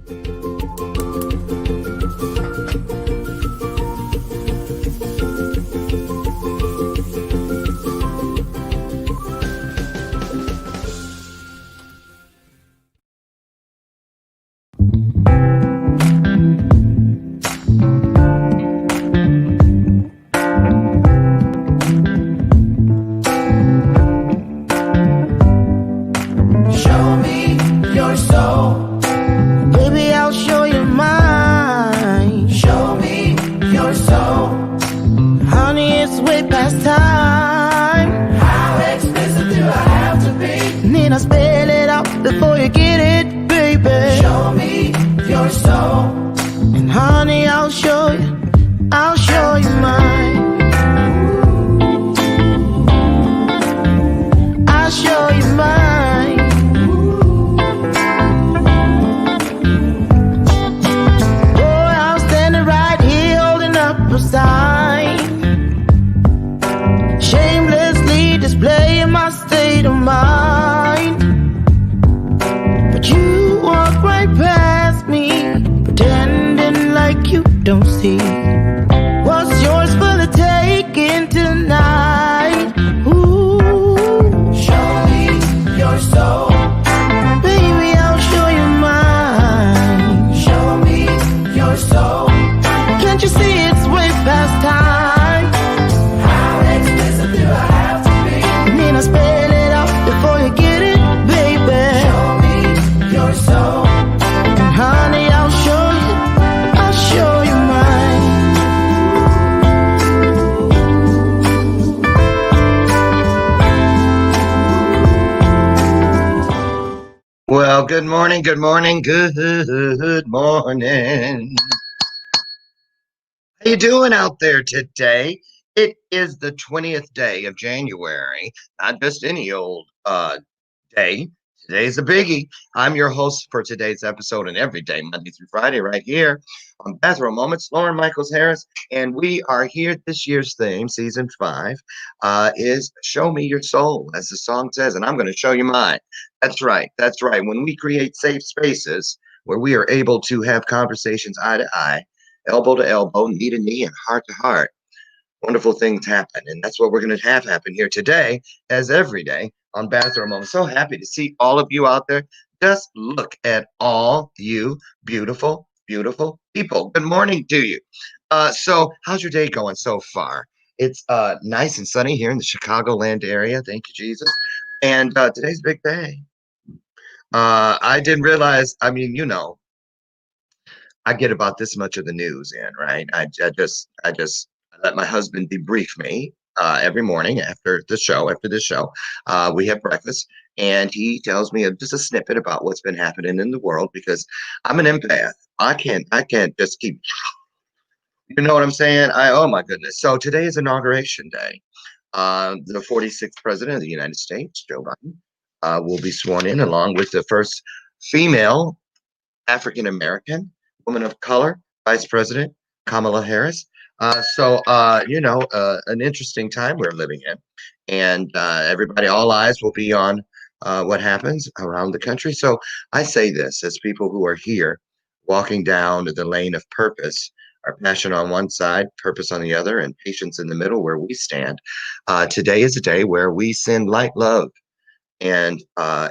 Show me your soul. Baby, I'll show you mine. Show me your soul. Honey, it's way past time. How explicit do I have to be? Need I spell it out before you get it, baby? Show me your soul. And honey, I'll show you mine. I'll show you mine. Boy, I'm standing right here holding up a sign, shamelessly displaying my state of mind. But you walk right past me, pretending like you don't see what's yours for the taking tonight. Ooh, Show me your soul. baby, I'll show you mine. Show me your soul. Can't you see it's way past time? How explicit do I have to be? Need I spell it out before you get it, baby? Show me your soul. And honey, I'll show you mine. Well, good morning, good morning, good morning. How you doing out there today? It is the 20th day of January, not just any old day. Today's a biggie. I'm your host for today's episode and every day, Monday through Friday, right here on Bathrobe Moments, Lauren Michaels Harris, and we are here. This year's theme, season 5, is "Show Me Your Soul," as the song says, and I'm going to show you mine. That's right. That's right. When we create safe spaces where we are able to have conversations eye to eye, elbow to elbow, knee to knee, and heart to heart, wonderful things happen. And that's what we're going to have happen here today, as every day on Bathroom Moments. So happy to see all of you out there. Just look at all you beautiful, beautiful people. Good morning to you. So how's your day going so far? It's nice and sunny here in the Chicagoland area. Thank you, Jesus. And today's a big day. I didn't realize, I mean, I get about this much of the news in, right? I just let my husband debrief me every morning after this show. We have breakfast, and he tells me just a snippet about what's been happening in the world because I'm an empath. I can't just keep. You know what I'm saying? Oh my goodness. So today is inauguration day. The 46th president of the United States, Joe Biden, will be sworn in along with the first female African American woman of color, Vice President Kamala Harris. An interesting time we're living in, and all eyes will be on what happens around the country. So I say this as people who are here, walking down the lane of purpose, our passion on one side, purpose on the other, and patience in the middle where we stand. Today is a day where we send light, love, and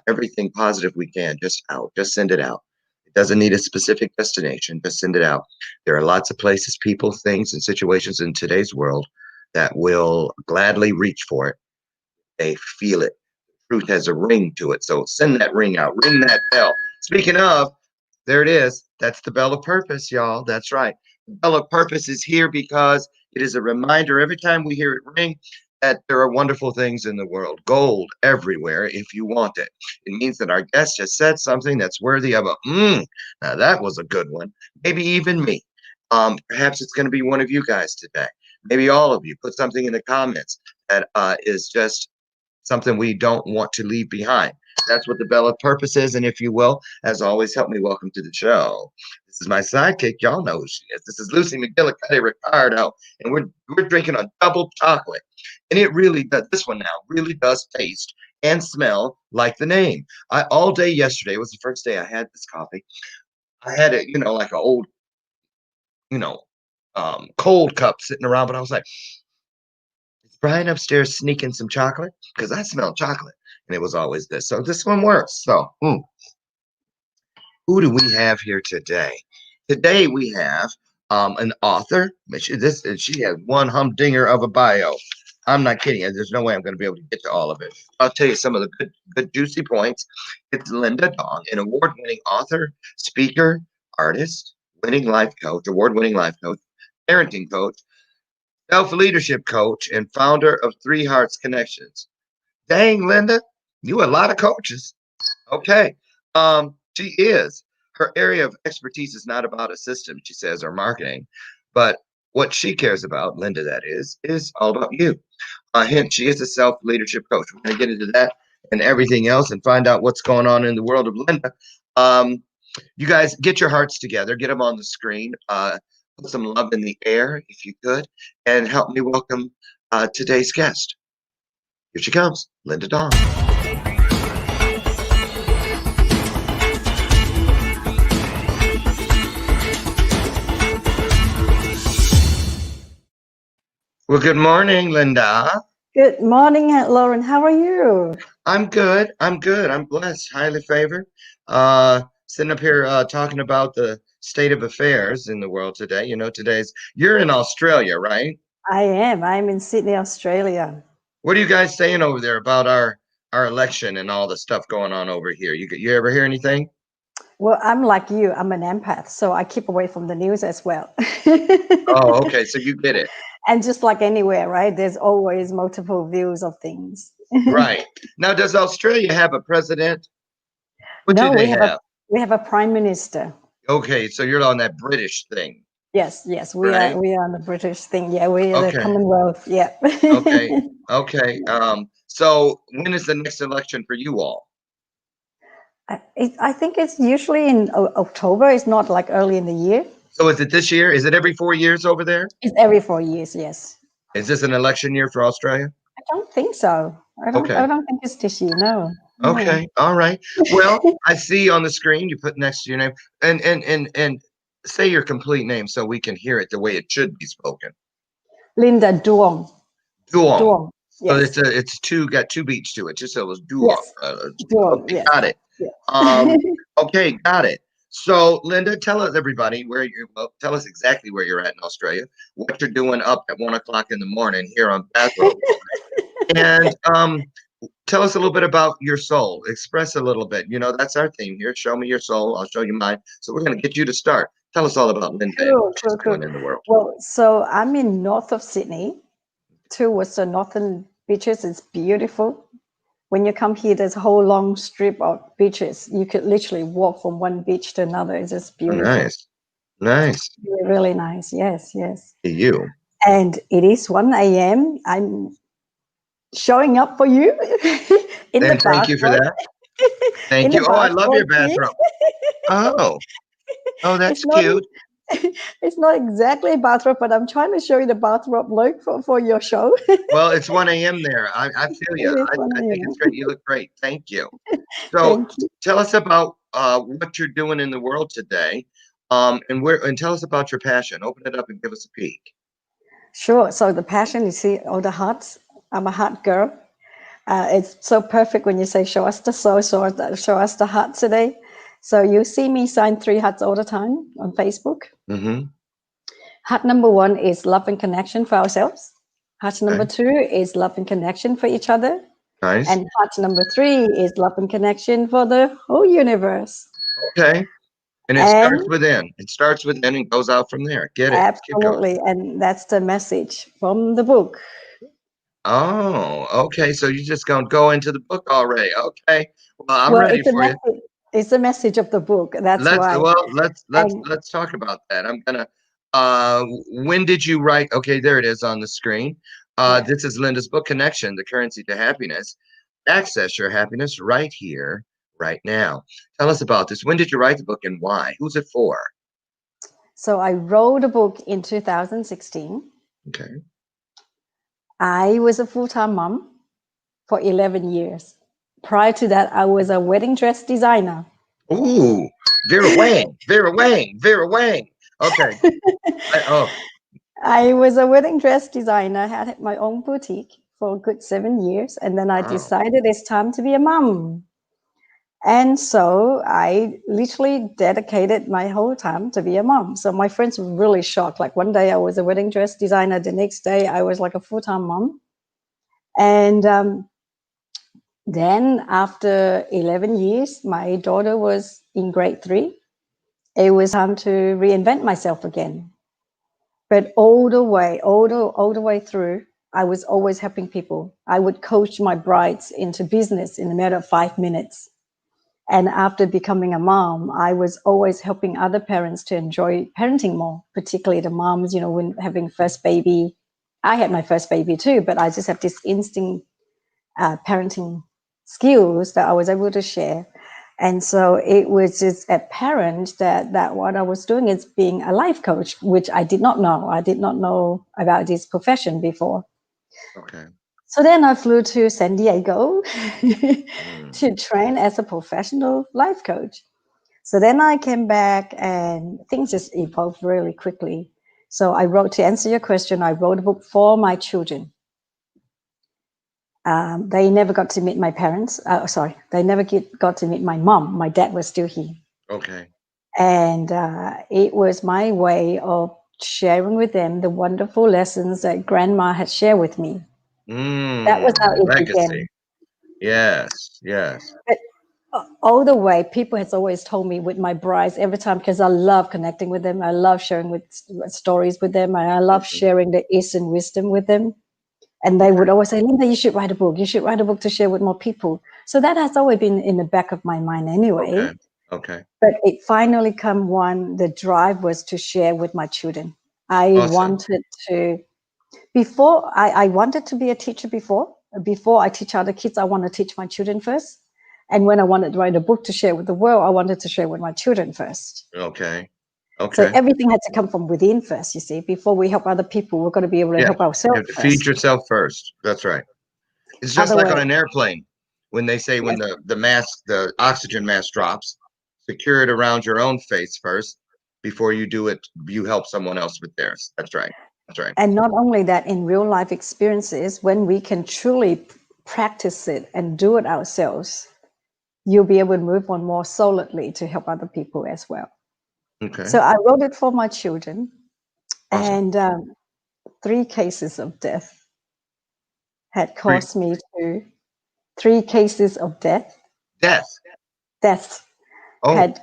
everything positive we can just send it out. It doesn't need a specific destination, just send it out. There are lots of places, people, things, and situations in today's world that will gladly reach for it. They feel it. Truth has a ring to it, so send that ring out, ring that bell. Speaking of, there it is. That's the bell of purpose, y'all. That's right. The bell of purpose is here because it is a reminder every time we hear it ring that there are wonderful things in the world, gold everywhere if you want it. It means that our guest just said something that's worthy of a now that was a good one. Maybe even me. Perhaps it's going to be one of you guys today. Maybe all of you. Put something in the comments that is just something we don't want to leave behind. That's what the bell of purpose is. And if you will, as always, help me welcome to the show. This is my sidekick. Y'all know who she is. This is Lucy McGillicuddy Ricardo, and we're drinking a double chocolate. And it really does, this one now really does taste and smell like the name. All day yesterday was the first day I had this coffee. I had it, like an old, you know, cold cup sitting around, but I was like, is Brian upstairs sneaking some chocolate? Because I smell chocolate. And it was always this. So this one works. So who do we have here today? Today we have an author. She has one humdinger of a bio. I'm not kidding. There's no way I'm going to be able to get to all of it. I'll tell you some of the good juicy points. It's Linda Dong, an award-winning author, speaker, artist, award-winning life coach, parenting coach, self-leadership coach, and founder of Three Hearts Connections. Dang, Linda, you a lot of coaches. Okay. She is. Her area of expertise is not about a system, she says, or marketing, but what she cares about, Linda, that is all about you. Hence, she is a self-leadership coach. We're going to get into that and everything else and find out what's going on in the world of Linda. You guys get your hearts together, get them on the screen, put some love in the air if you could, and help me welcome today's guest. Here she comes, Linda Dong. Well, good morning, Linda. Good morning, Lauren. How are you? I'm good. I'm good. I'm blessed, highly favored. Sitting up here talking about the state of affairs in the world today. You're in Australia, right? I am. I'm in Sydney, Australia. What are you guys saying over there about our election and all the stuff going on over here? You ever hear anything? Well, I'm like you. I'm an empath, so I keep away from the news as well. Oh, okay. So you get it. And just like anywhere, right? There's always multiple views of things. Right. Now, does Australia have a president? What do No, they have? we have a prime minister. Okay, so you're on that British thing, Yes, we right? are on the British thing. Yeah, we are the Okay. Commonwealth. Yeah. Okay. Okay. So when is the next election for you all? I think it's usually in October. It's not like early in the year. So is it this year? Is it every 4 years over there? It's every 4 years. Yes. Is this an election year for Australia? I don't think so. Okay. I don't think it's this year. No. Okay. All right. Well, I see on the screen you put next to your name and say your complete name so we can hear it the way it should be spoken. Linda DUONG. DUONG. DUONG. So Yes. it's got two beats to it. Just so it was DUONG. Yes. DUONG. Okay, Yes. got it. Yeah. Okay, got it. So, Linda, tell us everybody tell us exactly where you're at in Australia, what you're doing up at 1 o'clock in the morning here on Bathrobe, and tell us a little bit about your soul. Express a little bit. That's our theme here. Show me your soul. I'll show you mine. So we're going to get you to start. Tell us all about Linda and what she's doing in the world. Well, so I'm in north of Sydney, towards the northern beaches. It's beautiful. When you come here, there's a whole long strip of beaches. You could literally walk from one beach to another. It's just beautiful. Nice. Really, really nice. Yes. You. And it is 1 a.m. I'm showing up for you in the bathrobe. Thank you for that. Thank you. Oh, I love your bathrobe. Oh, that's cute. It's not exactly a bathrobe, but I'm trying to show you the bathrobe look for your show. Well, it's 1 a.m. there. I feel you. I think it's great. You look great. Thank you. So tell us about what you're doing in the world today, and tell us about your passion. Open it up and give us a peek. Sure. So the passion, you see all the hearts. I'm a heart girl. It's so perfect when you say, show us the soul, show us the heart today. So you see me sign 3 hearts all the time on Facebook. Mm-hmm. Heart number 1 is love and connection for ourselves. Heart number 2 is love and connection for each other. Nice. And heart number 3 is love and connection for the whole universe. Okay. And starts within. It starts within and goes out from there. Get it? Absolutely. And that's the message from the book. Oh, okay. So you just gonna go into the book already. Okay. Well, I'm ready for you. It's the message of the book. That's why. Well, let's talk about that. I'm gonna. When did you write? Okay, there it is on the screen. This is Linda's book, Connection: The Currency to Happiness. Access your happiness right here, right now. Tell us about this. When did you write the book and why? Who's it for? So I wrote a book in 2016. Okay. I was a full-time mom for 11 years. Prior to that, I was a wedding dress designer. Ooh, Vera Wang, Vera Wang. Okay. Oh, I was a wedding dress designer, had my own boutique for a good 7 years, and then I wow. decided it's time to be a mom. And so I literally dedicated my whole time to be a mom. So my friends were really shocked. Like one day I was a wedding dress designer, the next day I was like a full-time mom. And then after 11 years, my daughter was in grade 3. It was time to reinvent myself again. But all the way through, I was always helping people. I would coach my brides into business in a matter of 5 minutes. And after becoming a mom, I was always helping other parents to enjoy parenting more, particularly the moms, when having first baby. I had my first baby too, but I just have this instinct parenting skills that I was able to share. And so it was just apparent that what I was doing is being a life coach, which I did not know. I did not know about this profession before. Okay. So then I flew to San Diego Mm. to train as a professional life coach. So then I came back and things just evolved really quickly. So to answer your question, I wrote a book for my children. They never got to meet my parents. Sorry, they never got to meet my mom. My dad was still here. Okay. And it was my way of sharing with them the wonderful lessons that grandma had shared with me. That Mm. was how it Legacy. began. Yes. Yes. But all the way, people has always told me with my brides every time, because I love connecting with them. I love sharing with stories with them. And I love Mhm. sharing the Eastern wisdom with them. And they would always say, Linda, you should write a book. You should write a book to share with more people. So that has always been in the back of my mind anyway. Okay. Okay. But it finally come the drive was to share with my children. I Awesome. wanted to, before, I wanted to be a teacher before. Before I teach other kids, I want to teach my children first. And when I wanted to write a book to share with the world, I wanted to share with my children first. Okay. So Okay. everything had to come from within first, you see. Before we help other people, we've got to be able to Yeah. help You ourselves have to feed first. yourself first. That's right. It's just like on Otherwise, an airplane when they say when yes, the oxygen mask drops, secure it around your own face first before you do it. You help someone else with theirs. That's right. That's right. and not only that, in real life experiences, when we can truly practice it and do it ourselves, you'll be able to move on more solidly to help other people as well. Okay. So I wrote it for my children, Awesome. and 3 cases of death had Free caused me to 3 cases of death. death Oh. had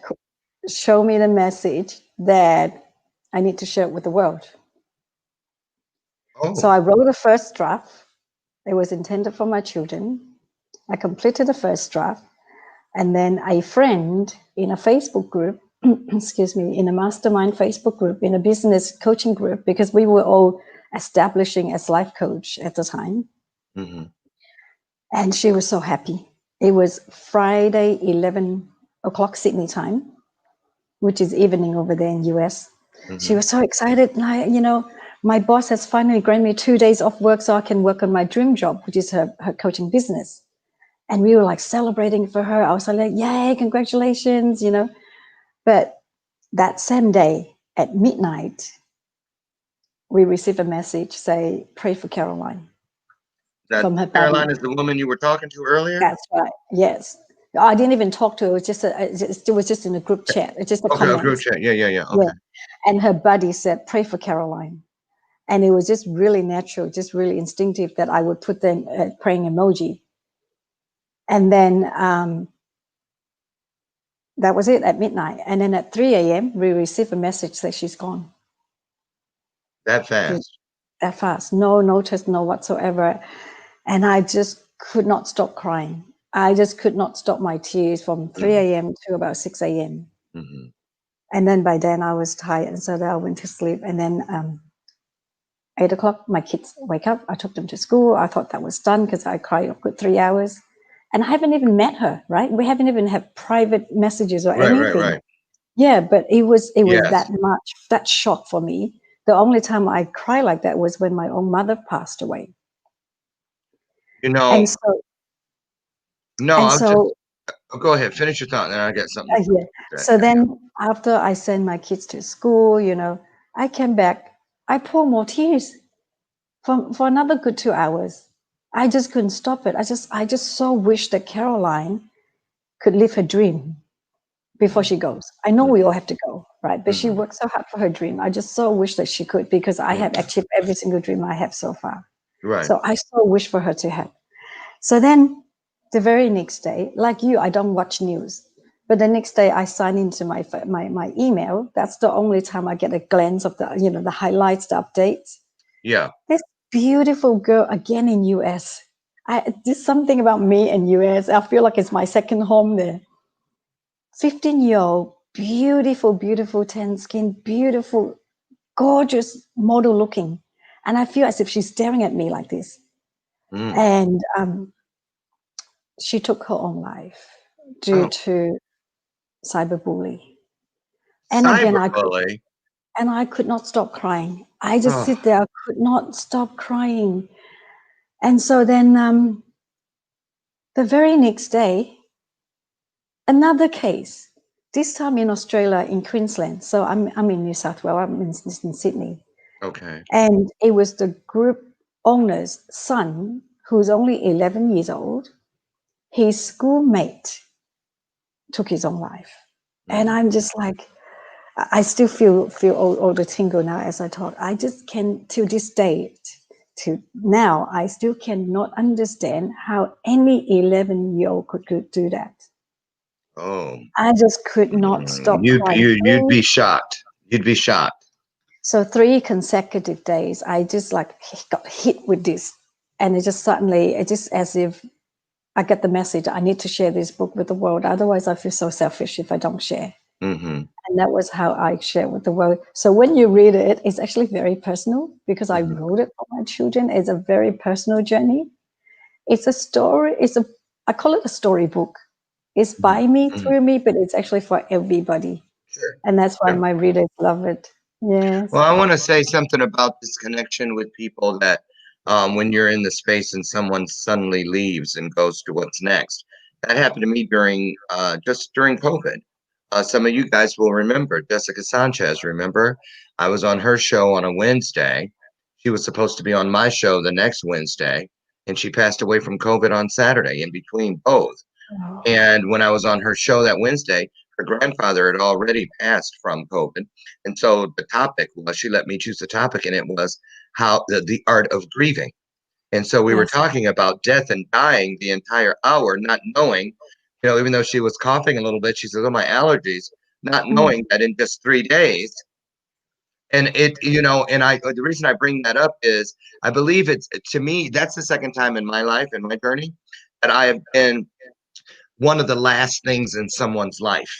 shown me the message that I need to share it with the world. So Oh. I wrote a first draft. It was intended for my children. I completed the first draft. And then a friend in a Facebook group, excuse me, in a mastermind Facebook group, in a business coaching group, because we were all establishing as life coach at the time. Hmm. And she was so happy. It was Friday, 11 o'clock Sydney time, which is evening over there in US. She Hmm. was so excited. Like, my boss has finally granted me 2 days off work so I can work on my dream job, which is her coaching business. And we were like celebrating for her. I was like, yay, congratulations. But that same day at midnight, we received a message say, pray for Caroline That from her body. Caroline is the woman you were talking to earlier. That's right. Yes. I didn't even talk to her. It was just in a group chat. It's just a Okay. Group comments. chat. Yeah. Yeah. Yeah. Yeah. Okay. And her buddy said, pray for Caroline. And it was just really natural, just really instinctive that I would put the praying emoji. And then that was it at midnight. And then at 3 a.m., we received a message that she's gone. That Just fast. that fast, no notice, no whatsoever. And I just could not stop crying. I just could not stop my tears from 3 Hmm. a.m. to about 6 a.m. Hmm. And then by then I was tired. And so then I went to sleep. And then 8 o'clock, my kids wake up. I took them to school. I thought that was done because I cried a good 3 hours. And I haven't even met her, right? We haven't even had private messages or Right. Right. anything. Right. Yeah, but it was that Yes. much, that shock for me. The only time I cry like that was when my own mother passed away. You know. And so No. and I'm just. so Oh, go ahead. Finish your thought, and then I got something. Yeah. So then after I sent my kids to school, I came back. I poured more tears for another good 2 hours. I just couldn't stop it. I just so wish that Caroline could live her dream before she goes. I know we all have to go, right? But she Mhm. worked so hard for her dream. I just so wish that she could, because I have achieved every single dream I have so far. Right. So I so wish for her to have. So then the very next day, like you, I don't watch news. But the next day I sign into my email. That's the only time I get a glance of the highlights, the updates. Yeah. This beautiful girl again in US. There's something about me in US. I feel like it's my second home there. 15-year-old, beautiful, beautiful tan skin, beautiful, gorgeous model looking. And I feel as if she's staring at me like this. Mm. And she took her own life due Oh, to cyberbully. And again, cyberbully. I could not stop crying. I just Oh, sit there, I could not stop crying. And so then the very next day, another case, this time in Australia, in Queensland. So I'm in New South Wales, I'm in Sydney. okay. And it was the group owner's son, who's only 11 years old. His schoolmate took his own life. And Mm. I'm just like, I still feel all the tingle now as I talk. I just can, to this day, to now, I still cannot understand how any 11-year-old could do that. Oh, I just could not stop crying. you'd be shocked. You'd be shocked. So 3 consecutive days, I just like got hit with this. And it just suddenly, it's just as if I get the message, I need to share this book with the world. Otherwise, I feel so selfish if I don't share. Mm-hmm. And that was how I share with the world. So when you read it, it's actually very personal because I Mm-hmm. wrote it for my children. It's a very personal journey. It's a story. I call it a storybook. It's by me, Mm-hmm. through me, but it's actually for everybody. Sure. And that's why Sure. my readers love it. Yes. Well, I want to say something about this connection with people that when you're in the space and someone suddenly leaves and goes to what's next. That happened to me during just during COVID. Some of you guys will remember Jessica Sanchez. Remember, I was on her show on a Wednesday. She was supposed to be on my show the next Wednesday, and she passed away from COVID on Saturday in between both. Oh, And when I was on her show that Wednesday, her grandfather had already passed from COVID. And so the topic was, she let me choose the topic, and it was how the art of grieving. And so we were yes. talking about death and dying the entire hour, not knowing, even though she was coughing a little bit, she said, oh, my allergies, not Mm, knowing that in just 3 days. And the reason I bring that up is I believe it's, to me, that's the second time in my life, in my journey, that I have been one of the last things in someone's life.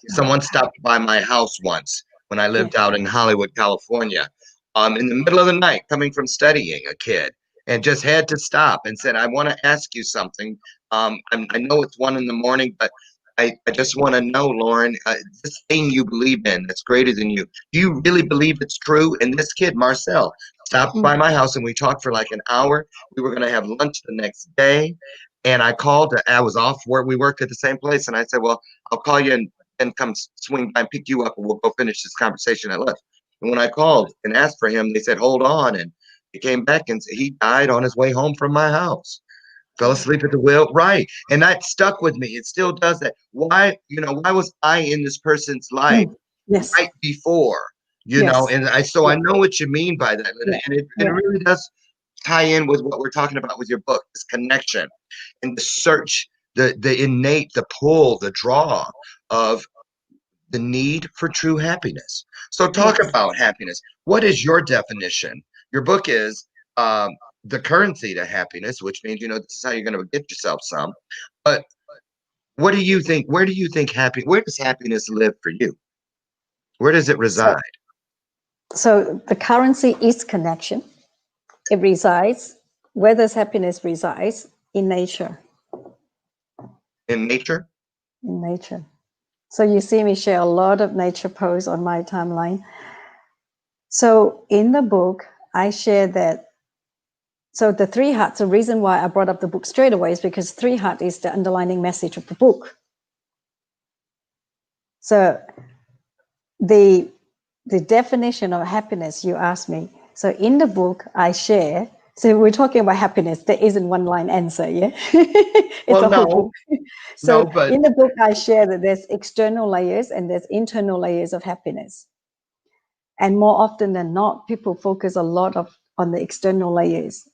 Someone stopped by my house once when I lived yes. out in Hollywood, California, in the middle of the night, coming from studying, a kid, and just had to stop and said, I want to ask you something. I know it's 1 in the morning, but I just want to know, Lauren, this thing you believe in that's greater than you, do you really believe it's true? And this kid, Marcel, stopped by Mm, my house and we talked for like an hour. We were going to have lunch the next day. And I called, I was off where we worked at the same place. And I said, well, I'll call you and come swing by and pick you up and we'll go finish this conversation at lunch. And when I called and asked for him, they said, hold on. And he came back and said he died on his way home from my house. Fell asleep at the wheel. Right. And that stuck with me. It still does that. Why was I in this person's life mm, yes. right before? Yes. And so Yeah. I know what you mean by that, Linda. Yeah. And it Yeah. really does tie in with what we're talking about with your book, this connection and the search, the innate, the pull, the draw of the need for true happiness. So talk Yes. about happiness. What is your definition? Your book is the currency to happiness, which means, this is how you're going to get yourself some. But what do you think? Where do you think where does happiness live for you? Where does it So, reside? so the currency is connection. It resides, where does happiness resides? In nature. In nature? In nature. So you see me share a lot of nature posts on my timeline. So in the book, I share that So the three hearts, the reason why I brought up the book straight away is because three heart is the underlining message of the book. So the definition of happiness, you asked me. So in the book I share, so we're talking about happiness. There isn't one line answer, yeah? It's Well, a whole book. So but in the book I share that there's external layers and there's internal layers of happiness. And more often than not, people focus a lot on the external layers.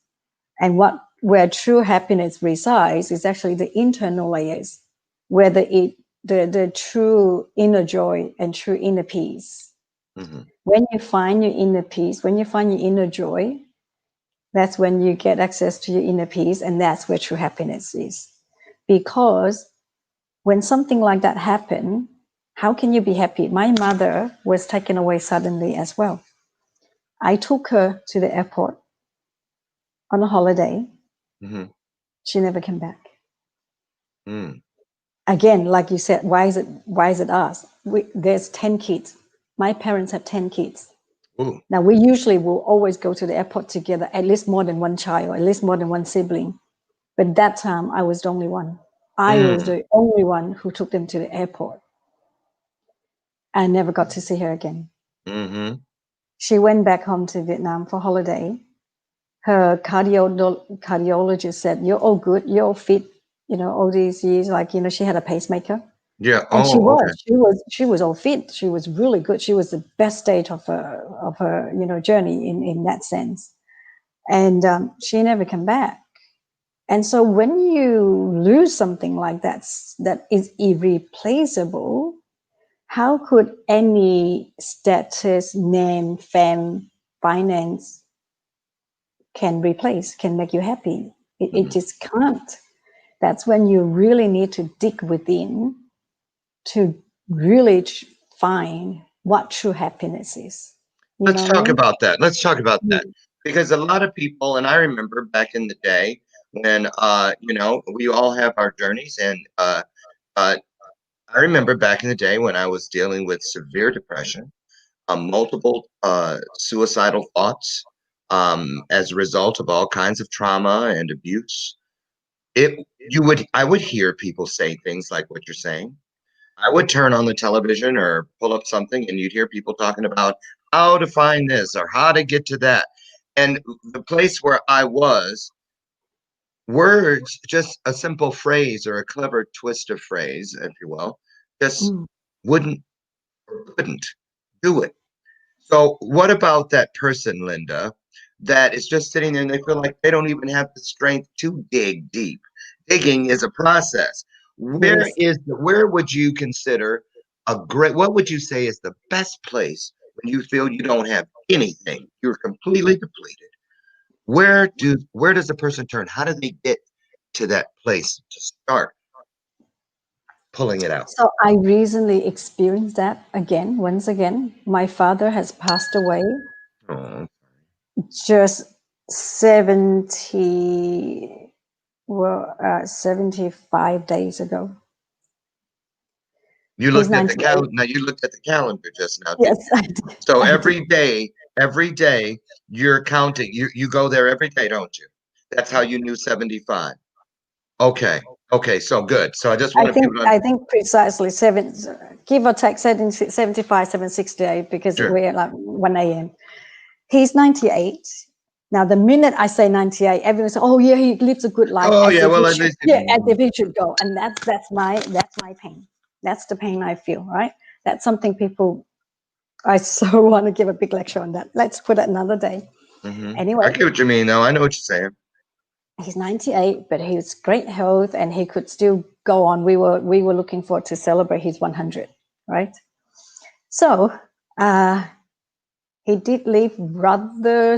And where true happiness resides is actually the internal layers, where the true inner joy and true inner peace. mhm, When you find your inner peace, when you find your inner joy, that's when you get access to your inner peace, and that's where true happiness is. Because when something like that happened, how can you be happy? My mother was taken away suddenly as well. I took her to the airport on a holiday. mhm, She never came back. mm. Again, like you said, why is it us? There's 10 kids. My parents have 10 kids. Ooh, Now, we usually will always go to the airport together, at least more than one child, at least more than one sibling. But that time, I was the only one. I was mm, the only one who took them to the airport. I never got to see her again. mhm, She went back home to Vietnam for holiday. Her cardiologist said, "You're all good. You're all fit. You know, all these years, like, you know, she had a pacemaker." yeah. And Oh, okay. she was all fit. She was really good. She was the best stage of her you know, journey in that sense. And she never came back. And so when you lose something like that is irreplaceable, how could any status, name, fame, finance can make you happy? It Mhm. just can't. That's when you really need to dig within to really find what true happiness is. You Let's know what I talk mean? about that. Let's talk about that Mm. because a lot of people, and I remember back in the day when, we all have our journeys, and uh, I remember back in the day when I was dealing with severe depression, multiple suicidal thoughts, as a result of all kinds of trauma and abuse. I would hear people say things like what you're saying. I would turn on the television or pull up something, and you'd hear people talking about how to find this or how to get to that. And the place where I was, words, just a simple phrase or a clever twist of phrase, if you will, just Mm. wouldn't or couldn't do it. So, what about that person, Linda, that is just sitting there and they feel like they don't even have the strength to dig deep? Digging is a process. It is. Where would you consider what would you say is the best place when you feel you don't have anything? You're completely depleted. Where does a person turn? How do they get to that place to start pulling it out? So I recently experienced that again, once again. My father has passed away Oh, just 70, 75 days ago. you He's looked at the 98. calendar. Now you looked at the calendar just now, Yes, didn't you? I did. So I did. every day you're counting. You go there every day, don't you? That's how you knew 75. Okay. Okay, so good. So I just wanted people to I think precisely give or take 75, 768, because sure. we're like 1 a.m. He's 98. Now, the minute I say 98, everyone says, "Oh yeah, he lives a good life," Oh as yeah, if well he at should. least Yeah, as if he should go. And that's my pain. That's the pain I feel. Right. That's something people. I so want to give a big lecture on that. Let's put it another day. I Anyway, get what you mean though. I know what you're saying. he's 98, but he was great health and he could still go on. We were looking forward to celebrate his 100. Right. So uh, he did leave rather.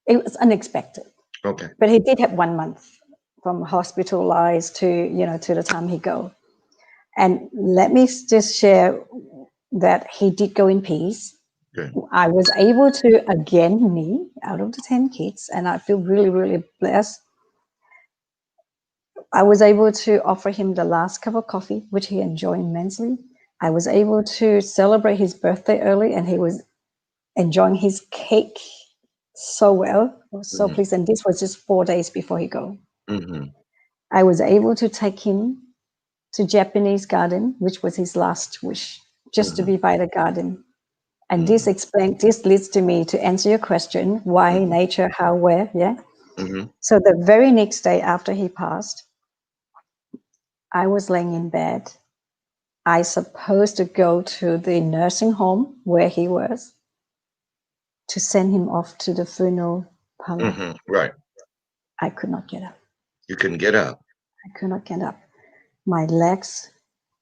It was unexpected. Okay. But he did have 1 month from hospitalized to, you know, to the time he go. And let me just share that he did go in peace. Good. I was able to, again, me, out of the 10 kids, and I feel really, really blessed. I was able to offer him the last cup of coffee, which he enjoyed immensely. I was able to celebrate his birthday early, and he was enjoying his cake so well. I was so pleased. And this was just 4 days before he go. Mm-hmm. I was able to take him to Japanese garden, which was his last wish, just to be by the garden. And this leads to me to answer your question, why, nature, how, where, yeah? Mm-hmm. So the very next day after he passed, I was laying in bed. I supposed to go to the nursing home where he was to send him off to the funeral parlor. Mm-hmm. Right. I could not get up. You couldn't get up. I could not get up. My legs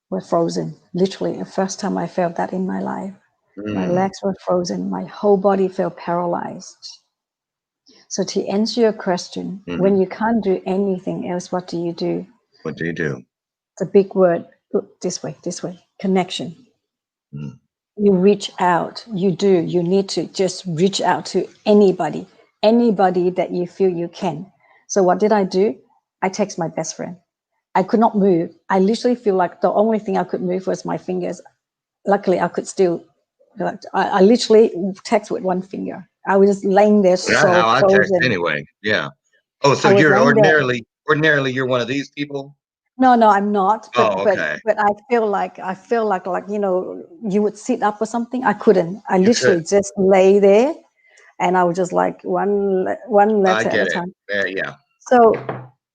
were frozen. Literally, the first time I felt that in my life. My legs were frozen. My whole body felt paralyzed. So to answer your question, when you can't do anything else, what do you do? What do you do? It's a big word. Look, this way, connection. You reach out. You need to just reach out to anybody that you feel you can. So what did I do? I text my best friend. I could not move. I literally feel like the only thing I could move was my fingers. Luckily, I could still, I literally text with one finger. I was just laying there That's so how I text frozen. anyway. Yeah. Oh, so I was you're laying there. ordinarily you're one of these people? No, I'm not. But Oh, okay. but I feel like you would sit up or something. I couldn't. I You literally could. just lay there, and I was just like one I letter at a get it. time. Yeah.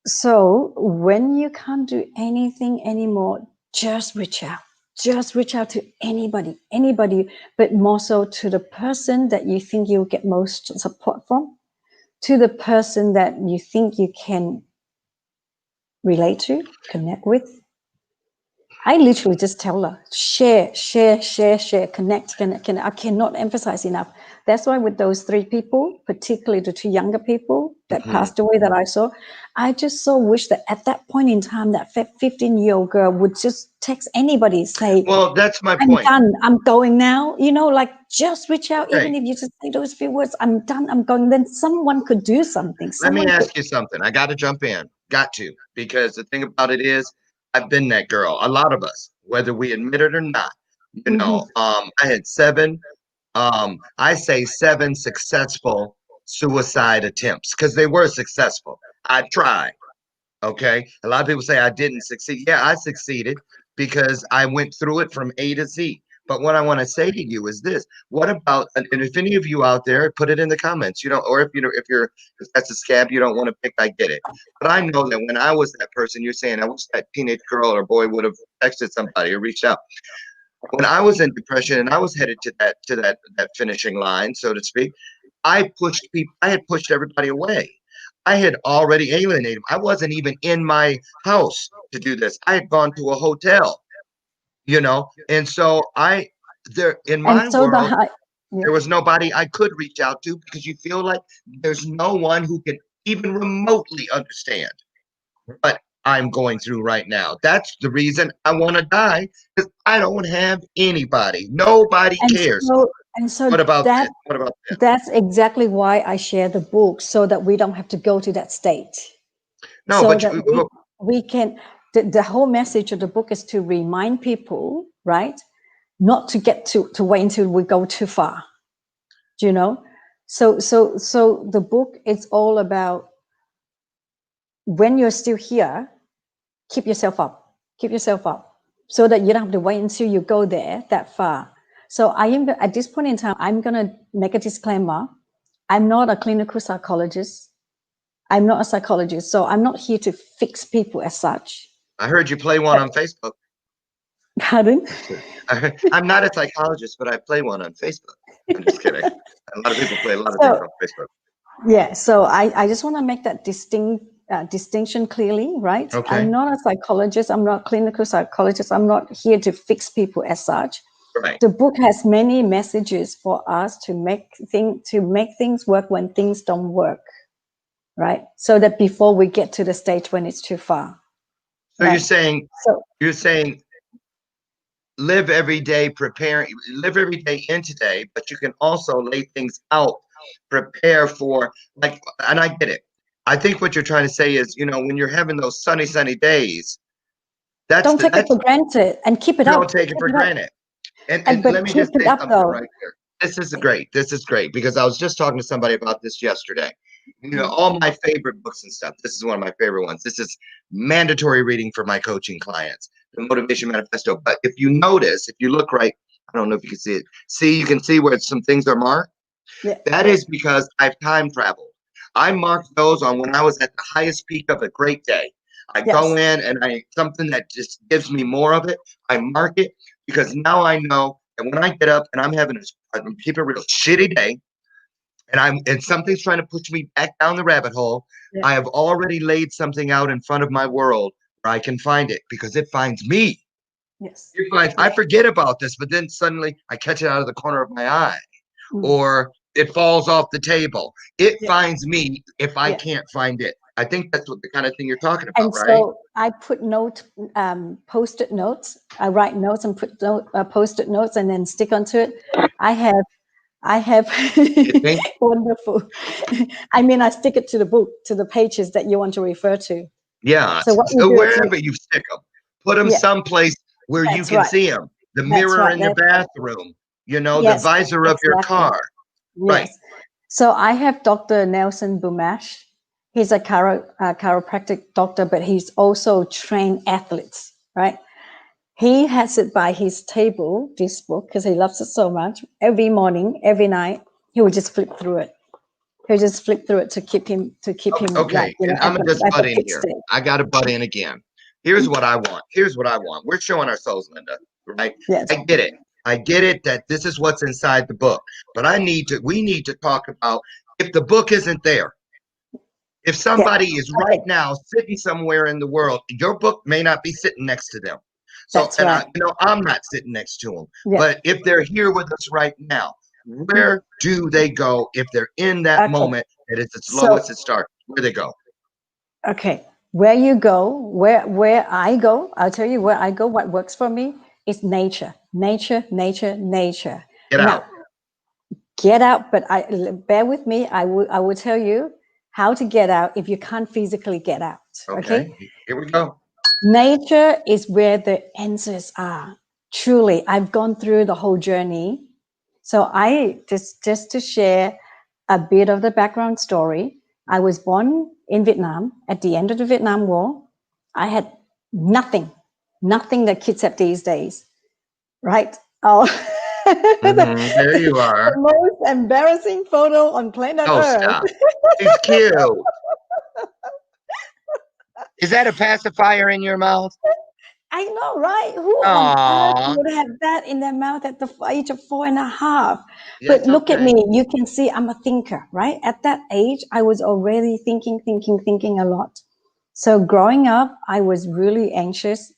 So when you can't do anything anymore, just reach out. Just reach out to anybody, but more so to the person that you think you'll get most support from, to the person that you think you can relate to, connect with. I literally just tell her, share, connect. I cannot emphasize enough. That's why with those 3 people, particularly the 2 younger people that passed away that I saw, I just so wish that at that point in time, that 15-year-old girl would just text anybody, say, Well, that's my I'm point. done, I'm going now. Like just reach out, Okay. even if you just say those few words, I'm done, I'm going. Then someone could do something. Let me Someone could. ask you something. I got to jump in. Got to. Because the thing about it is, I've been that girl. A lot of us, whether we admit it or not. I had 7, I say 7 successful suicide attempts because they were successful. I tried. Okay. A lot of people say I didn't succeed. Yeah, I succeeded because I went through it from A to Z. But what I want to say to you is this: what about, and if any of you out there, put it in the comments, or if that's a scab you don't want to pick, I get it. But I know that when I was that person, you're saying, I wish that teenage girl or boy would have texted somebody or reached out. When I was in depression and I was headed to that finishing line, so to speak, I had pushed everybody away. I had already alienated. I wasn't even in my house to do this. I had gone to a hotel, and so in And my so world, yeah. there was nobody I could reach out to because you feel like there's no one who can even remotely understand what I'm going through right now. That's the reason I want to die, because I don't have anybody. Nobody And cares. so What about that this? What about that? that's exactly why I share the book, so that we don't have to go to that state. No, So but that we can, the whole message of the book is to remind people, right? Not to get to wait until we go too far. Do you know? So the book is all about, when you're still here, keep yourself up. Keep yourself up, so that you don't have to wait until you go there that far. So I am, at this point in time, I'm gonna make a disclaimer. I'm not a clinical psychologist. I'm not a psychologist, so I'm not here to fix people as such. I heard you play one on Facebook. Pardon? I'm not a psychologist, but I play one on Facebook. I'm just kidding. A lot of people play a lot of things So on Facebook. yeah, so I just want to make that distinction clearly, right? Okay. I'm not a psychologist. I'm not a clinical psychologist. I'm not here to fix people as such. Right. The book has many messages for us to make things work when things don't work, right? So that before we get to the stage when it's too far. So right? you're saying live every day in today, but you can also lay things out, prepare for, and I get it. I think what you're trying to say is, when you're having those sunny days, don't take it for granted and keep it up. Don't take it for granted. And but let me keep just it say up something though. right here. This is great. This is great, because I was just talking to somebody about this yesterday. You know, all my favorite books and stuff. This is one of my favorite ones. This is mandatory reading for my coaching clients, the Motivation Manifesto. But if you notice, if you look right, I don't know if you can see it. See, you can see where some things are marked. Yeah. That is because I've time traveled. I marked those on when I was at the highest peak of a great day. I go Yes. in and I something that just gives me more of it. I mark it because now I know that when I get up and I'm having keep it real shitty day, and something's trying to push me back down the rabbit hole, Yeah. I have already laid something out in front of my world where I can find it because it finds me. Yes. It finds, I forget about this, but then suddenly I catch it out of the corner of my eye, Mm. or it falls off the table. It Yeah. finds me if I Yeah. can't find it. I think that's what the kind of thing you're talking about, And right? so I put post-it notes. I write notes and put post-it notes and then stick onto it. I have You think? wonderful. I mean, I stick it to the book, to the pages that you want to refer to. Yeah. So what you So do is, wherever you stick them, put them yeah, someplace where you that's can right. see them. The That's mirror right. in your That's right. bathroom, you know, the Yes, visor of your exactly. car. Right. Yes. So I have Dr. Nelson Bumash. He's a chiropractic doctor, but he's also trained athletes, right? He has it by his table, this book, because he loves it so much. Every morning, every night, he would just flip through it. He would just flip through it to keep him like, Okay. you know, And I'm gonna just at butt the in fit here. state. I gotta butt in again. Here's what I want. Here's what I want. We're showing ourselves, Linda, right? Yes. I get it. I get it that this is what's inside the book. But we need to talk about if the book isn't there. If Yeah. somebody is right Okay. now sitting somewhere in the world, your book may not be sitting next to them. So, That's and right. I'm not sitting next to them. Yeah. But if they're here with us right now, where do they go if they're in that Okay. moment that it's its So, lowest it starts? Where they go? okay, where you go, where I go, I'll tell you where I go. What works for me is nature, nature, nature, nature. Get Now, out. get out, but bear with me. I will tell you how to get out if you can't physically get out. Okay, Okay, here we go. nature is where the answers are. Truly, I've gone through the whole journey. So I just to share a bit of the background story. I was born in Vietnam at the end of the Vietnam War. I had nothing, nothing that kids have these days, right? Oh, There the, you the are. most embarrassing photo on planet Oh, Earth. stop. She's cute. Is that a pacifier in your mouth? I know, right? Who on earth Aw, would have that in their mouth at the age of 4.5? But that's look at okay. me. You can see I'm a thinker, right? At that age, I was already thinking a lot. So growing up, I was really anxious,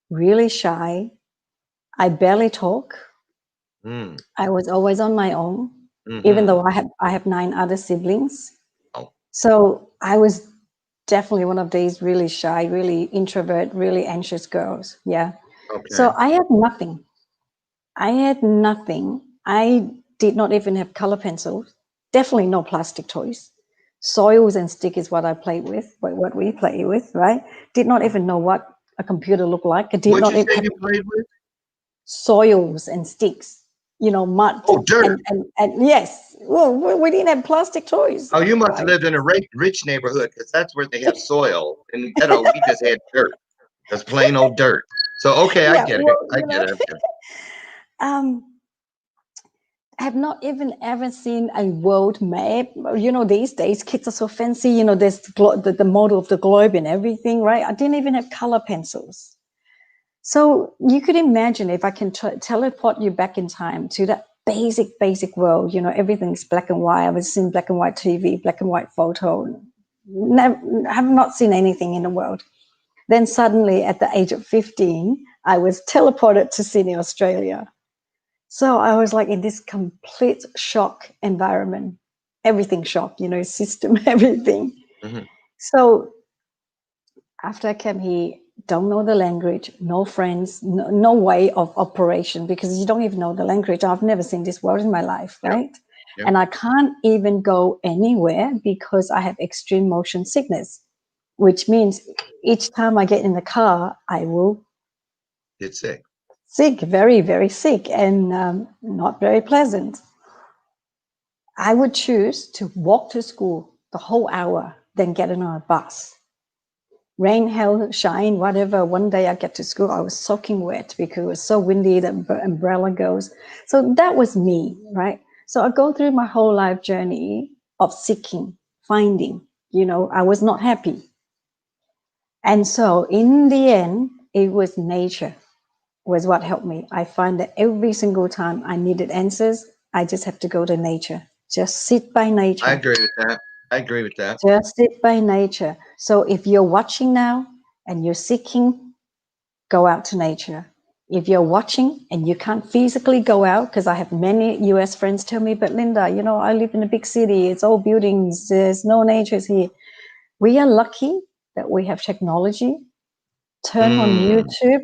really shy. I barely talk. Mm, I was always on my own, even hmm. though I have 9 other siblings. Oh, So I was definitely one of these really shy, really introvert, really anxious girls. Yeah. So okay. I had nothing. I had nothing. I did not even have color pencils. Definitely no plastic toys. Soils and stick is what I played with, what we play with, right? Did not even know what a computer looked like. I did What'd not you even say have you played with? soils and sticks, mud Oh, dirt. and yes. Well, we didn't have plastic toys, Oh, you must have right? lived in a rich neighborhood because that's where they have soil. In the ghetto, we just had dirt. Just plain old dirt. So, okay, I Yeah, get it. well, I get it. I get it. um, I have not even ever seen a world map. These days kids are so fancy. There's the model of the globe and everything, right? I didn't even have color pencils. So you could imagine if I can teleport you back in time to that basic world. Everything's black and white. I was seeing black and white TV, black and white photo. Never, have not seen anything in the world. Then suddenly, at the age of 15, I was teleported to Sydney, Australia. So I was like in this complete shock environment, everything shock, system, everything. Mhm. So after I came here, don't know the language, no friends, no way of operation because you don't even know the language. I've never seen this world in my life, Yep. right? Yep. And I can't even go anywhere because I have extreme motion sickness, which means each time I get in the car, I will Get sick. sick, very, very sick, and not very pleasant. I would choose to walk to school the whole hour, then getting on a bus. Rain, hail, shine, whatever. One day I get to school, I was soaking wet because it was so windy, the umbrella goes. So that was me, right? So I go through my whole life journey of seeking, finding, I was not happy. And so in the end, it was nature was what helped me. I find that every single time I needed answers, I just have to go to nature. Just sit by nature. I agree with that. Just sit by nature. So if you're watching now and you're seeking, go out to nature. If you're watching and you can't physically go out, because I have many US friends tell me, but Linda, I live in a big city. It's all buildings. There's no nature here. We are lucky that we have technology. Turn on YouTube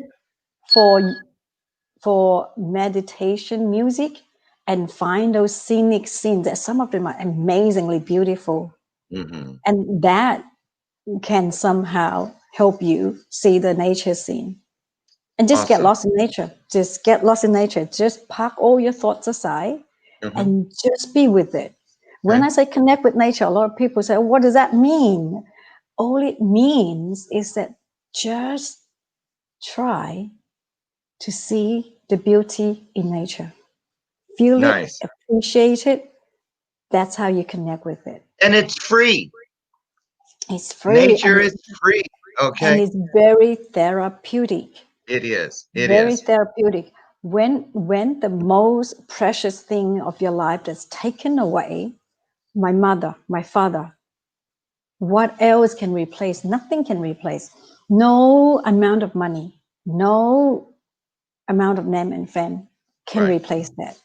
for meditation music and find those scenic scenes. That some of them are amazingly beautiful. Mm-hmm. And that can somehow help you see the nature scene. And just get lost in nature. Just get lost in nature. Just park all your thoughts aside and just be with it. When I say connect with nature, a lot of people say, what does that mean? All it means is that just try to see the beauty in nature. Feel it, appreciate it. That's how you connect with it. And it's free. It's free. Nature is free. Okay. And it's very therapeutic. It is. Very therapeutic. When the most precious thing of your life that's taken away, my mother, my father, what else can replace? Nothing can replace. No amount of money, no amount of name and fame can replace that.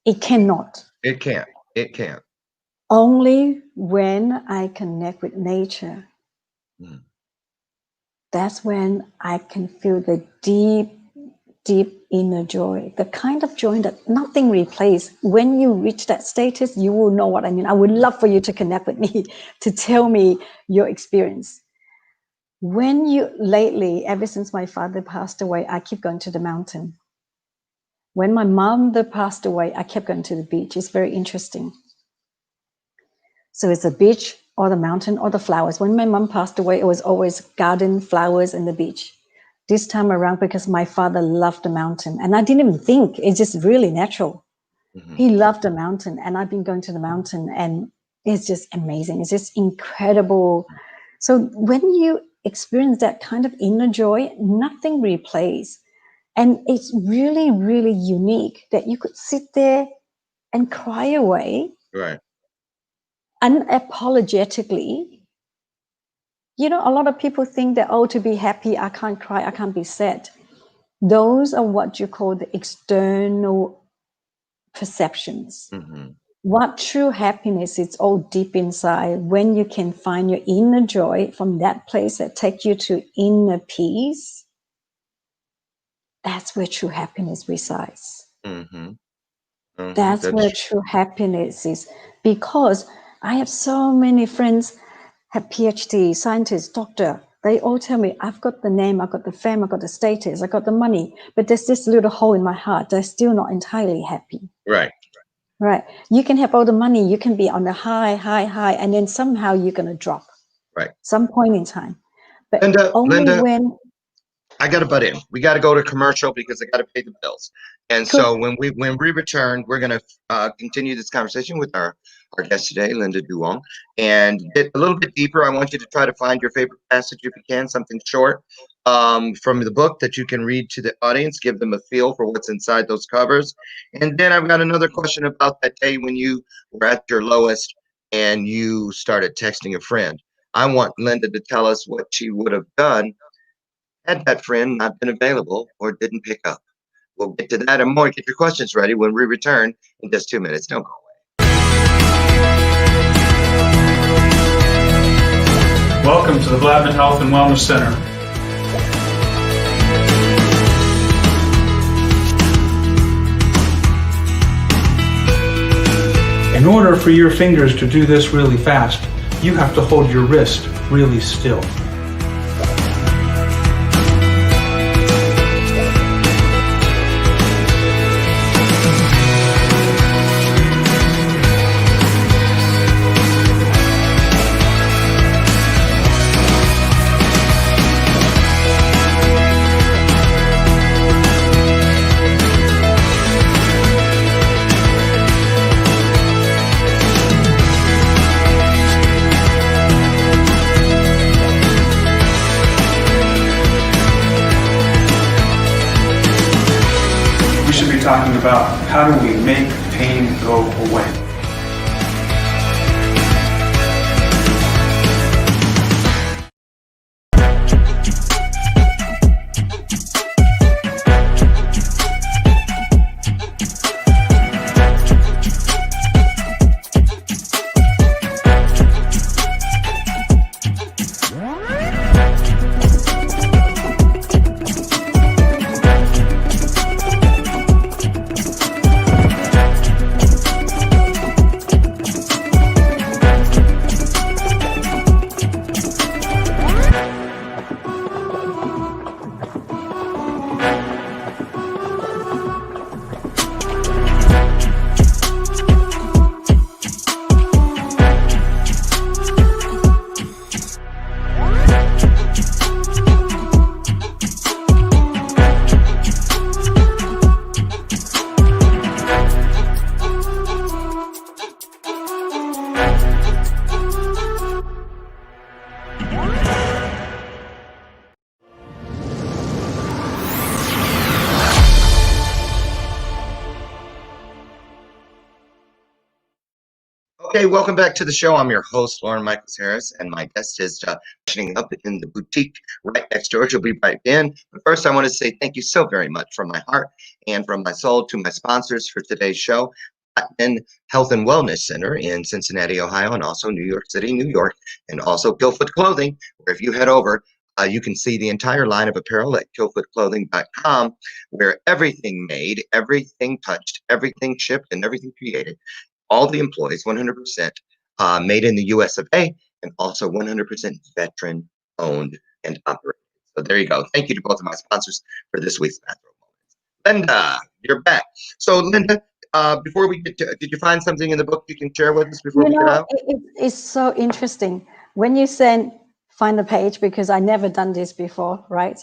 It cannot. It can't. It can't. Only when I connect with nature, that's when I can feel the deep, deep inner joy, the kind of joy that nothing replaces. When you reach that status, you will know what I mean. I would love for you to connect with me, to tell me your experience. When you lately, ever since my father passed away, I keep going to the mountain. When my mother passed away, I kept going to the beach. It's very interesting. So it's the beach or the mountain or the flowers. When my mom passed away, it was always garden, flowers, and the beach. This time around, because my father loved the mountain, and I didn't even think, it's just really natural. He loved the mountain, and I've been going to the mountain, and it's just amazing. It's just incredible. So when you experience that kind of inner joy, nothing replaces. And it's really, really unique that you could sit there and cry away. Right. Unapologetically. A lot of people think that, to be happy, I can't cry, I can't be sad. Those are what you call the external perceptions. What true happiness is all deep inside, when you can find your inner joy from that place that takes you to inner peace. That's where true happiness resides. That's where true happiness is. Because I have so many friends have PhD, scientists, doctor. They all tell me, I've got the name, I've got the fame, I've got the status, I've got the money, but there's this little hole in my heart. They're still not entirely happy. Right. You can have all the money, you can be on the high, and then somehow you're going to drop. Some point in time. But Linda, when... I got to butt in. We got to go to commercial because I got to pay the bills. And so when we return, we're going to continue this conversation with our guest today, Linda DUONG, and get a little bit deeper. I want you to try to find your favorite passage if you can, something short from the book that you can read to the audience, give them a feel for what's inside those covers. And then I've got another question about that day when you were at your lowest and you started texting a friend. I want Linda to tell us what she would have done had that friend not been available or didn't pick up. We'll get to that and more. Get your questions ready when we return in just 2 minutes. Don't go away. Welcome to the Blattman Health and Wellness Center. In order for your fingers to do this really fast, you have to hold your wrist really still. about how do we make pain go away. Okay, welcome back to the show. I'm your host, Lauren Michaels Harris, and my guest is finishing up in the boutique right next door. She'll be right in. But first, I want to say thank you so very much from my heart and from my soul to my sponsors for today's show. And Health and Wellness Center in Cincinnati, Ohio, and also New York City, New York, and also Killfoot Clothing, where if you head over, you can see the entire line of apparel at killfootclothing.com, where everything made, everything touched, everything shipped, and everything created, all the employees, 100% made in the US of A, and also 100% veteran owned and operated. So there you go. Thank you to both of my sponsors for this week's Bathrobe Moments. Linda, you're back. So Linda, before we get to, did you find something in the book you can share with us before we get out? It's so interesting when you said find the page, because I never done this before, right?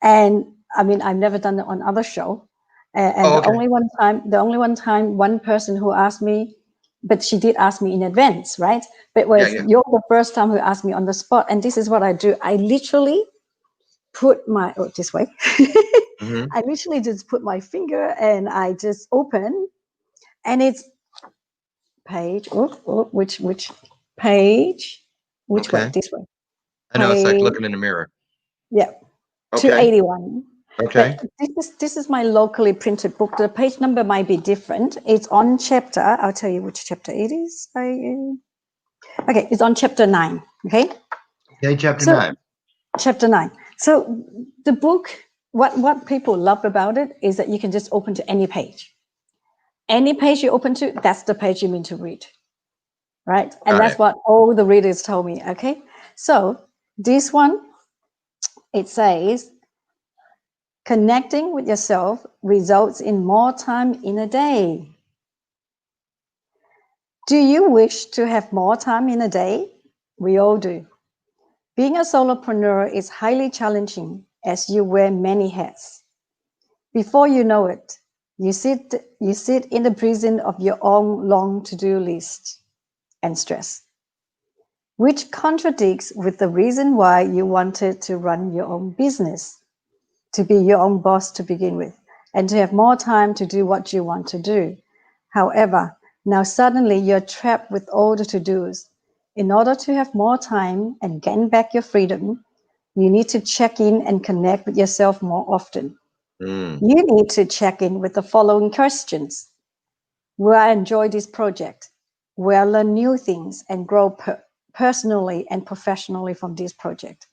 And I mean, I've never done it on other show. And okay. the only one time, one person who asked me, but she did ask me in advance, right? But you're the first time who asked me on the spot. And this is what I do. I literally put my, this way. I literally just put my finger and I just open, and it's page, which page, which way, this way. I know, it's like looking in the mirror. Yeah, Okay. 281. Okay. But this is my locally printed book. The page number might be different. It's on chapter. I'll tell you which chapter it is. Okay, it's on chapter 9. Okay. Okay, chapter 9. Chapter 9. So the book, what people love about it is that you can just open to any page. Any page you open to, that's the page you mean to read. Right? And that's what all the readers told me. Okay. So this one, it says, connecting with yourself results in more time in a day. Do you wish to have more time in a day? We all do. Being a solopreneur is highly challenging as you wear many hats. Before you know it, you sit in the prison of your own long to-do list and stress, which contradicts with the reason why you wanted to run your own business, to be your own boss to begin with, and to have more time to do what you want to do. However, now suddenly you're trapped with all the to-dos. In order to have more time and gain back your freedom, you need to check in and connect with yourself more often. You need to check in with the following questions. Will I enjoy this project? Will I learn new things and grow personally and professionally from this project?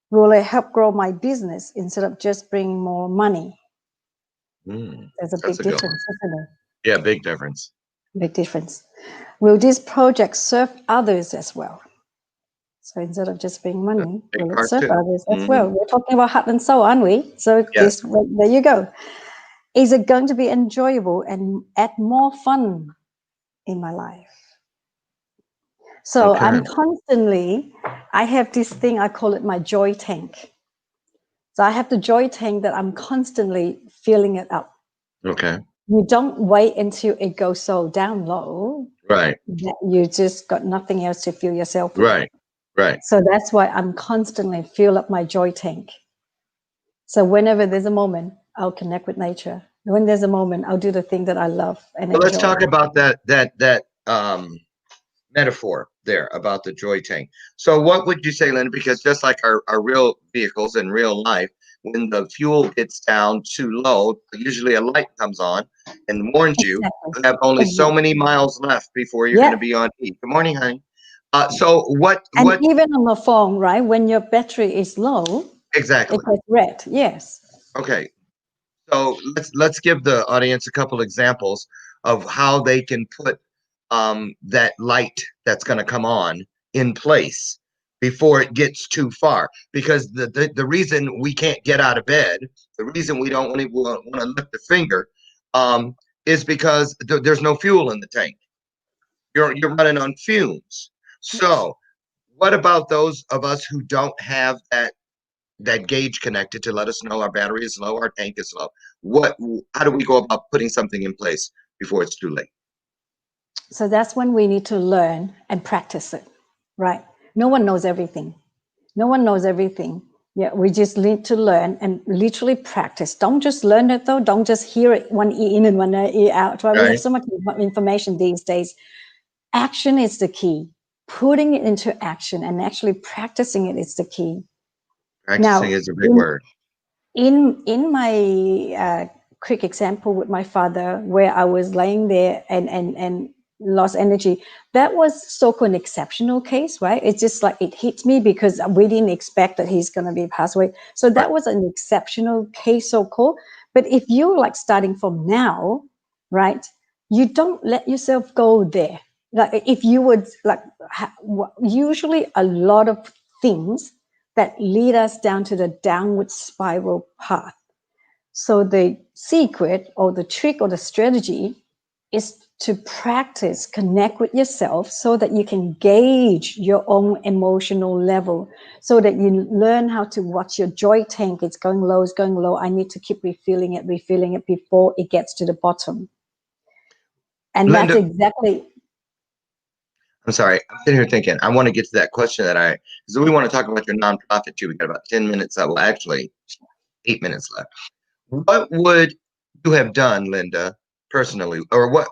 Will it help grow my business instead of just bringing more money? There's a big difference, isn't it? Yeah, big difference. Big difference. Will this project serve others as well? So instead of just bringing money, will it serve others as well? We're talking about heart and soul, aren't we? So there you go. Is it going to be enjoyable and add more fun in my life? So I'm constantly, I have this thing, I call it my joy tank. So I have the joy tank that I'm constantly filling it up. Okay. You don't wait until it goes so down low. Right. That you just got nothing else to fill yourself with. Right. Right. So that's why I'm constantly fill up my joy tank. So whenever there's a moment, I'll connect with nature. When there's a moment, I'll do the thing that I love and Well, let's enjoy. talk about that metaphor there about the joy tank. So what would you say, Linda? Because just like our real vehicles in real life, when the fuel gets down too low, usually a light comes on and warns you Exactly. you have only so Exactly. many miles left before you're going to Yeah. be on E. Good morning, honey. So And what even on the phone, right? When your battery is low, it exactly? gets red. Yes. Okay. So let's give the audience a couple examples of how they can put that light that's going to come on in place before it gets too far. Because the reason we can't get out of bed, the reason we don't want to lift a finger, um, is because there's no fuel in the tank. You're running on fumes. So what about those of us who don't have that gauge connected to let us know our battery is low, our tank is low? How do we go about putting something in place before it's too late? So that's when we need to learn and practice it, right? No one knows everything. No one knows everything. Yeah, we just need to learn and literally practice. Don't just learn it though. Don't just hear it one ear in and one ear out, right? We have Right. so much information these days. Action is the key. Putting it into action and actually practicing it is the key. Practicing Now, is a big word. in my quick example with my father, where I was laying there and lost energy, that was so-called an exceptional case, right? It's just like it hit me because we didn't expect that he's going to be passed away. So Right. that was an exceptional case, so-called. But if you're like starting from now, right, you don't let yourself go there. Like if you would like, usually a lot of things that lead us down to the downward spiral path. So the secret or the trick or the strategy is to practice, connect with yourself so that you can gauge your own emotional level, so that you learn how to watch your joy tank. It's going low, it's going low. I need to keep refilling it before it gets to the bottom. And that's Linda, exactly. I'm sorry. I'm sitting here thinking, I want to get to that question because we want to talk about your nonprofit too. We got about 10 minutes left. Well, actually, 8 minutes left. What would you have done, Linda, personally, or what